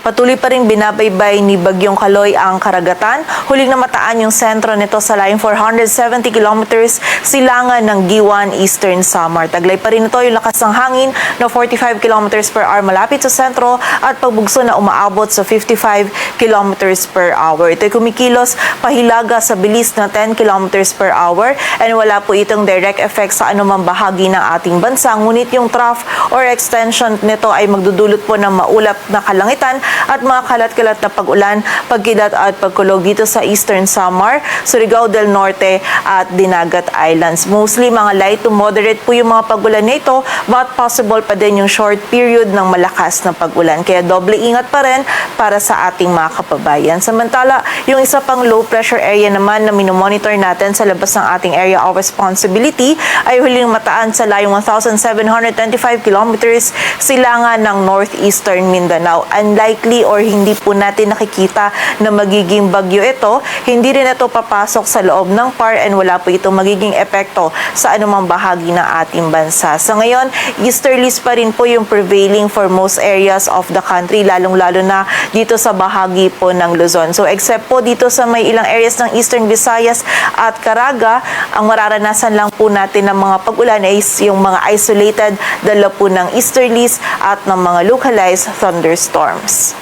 Patuloy pa rin binabaybay ni Bagyong Kaloy ang karagatan. Huling namataan yung sentro nito sa layong 470 kilometers silangan ng Giwan, Eastern Samar. Taglay pa rin ito yung lakas ng hangin na 45 kilometers per hour malapit sa sentro at pagbugso na umaabot sa 55 kilometers per hour. Ito'y kumikilos pahilaga sa bilis na 10 kilometers per hour and wala po itong direct effect sa anumang bahagi ng ating bansa. Ngunit yung trough or extension nito ay magdudulot po ng maulap na kalangitan at mga kalat-kalat na pag-ulan, pagkilat at pagkulog dito sa Eastern Samar, Surigao del Norte at Dinagat Islands. Mostly mga light to moderate po yung mga pag-ulan nito but possible pa din yung short period ng malakas na pag-ulan. Kaya doble ingat pa rin para sa ating mga kababayan. Samantala, yung isa pang low pressure area naman na minomonitor natin sa labas ng ating area of responsibility ay huling mataan sa layong 1,725 kilometers silangan ng northeastern Mindanao. Unlikely or hindi po natin nakikita na magiging bagyo ito, hindi rin ito papasok sa loob ng PAR and wala po itong magiging epekto sa anumang bahagi ng ating bansa. Sa ngayon, easterlies pa rin po yung prevailing for most areas of the country, lalong-lalo na dito sa bahagi po ng Luzon. So except po dito sa may ilang areas ng Eastern Visayas at Caraga, ang mararanasan lang po natin ng mga pag-ulan ay yung mga isolated dala po ng easterlies at ng mga localized thunderstorms.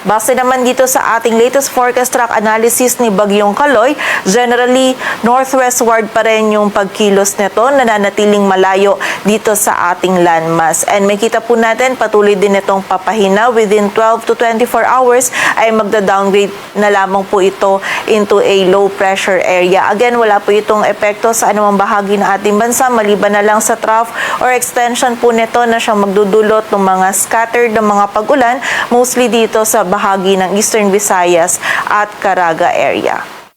Base naman dito sa ating latest forecast track analysis ni Bagyong Kaloy, generally northwestward pa rin yung pagkilos nito, nananatiling malayo dito sa ating landmass. And makita po natin patuloy din itong papahina within 12 to 24 hours ay magda-downgrade na lamang po ito into a low pressure area. Again, wala po itong epekto sa anumang bahagi ng ating bansa maliban na lang sa trough or extension po nito na siyang magdudulot ng mga scattered na mga pag-ulan, mostly dito sa bahagi ng Eastern Visayas at Caraga area.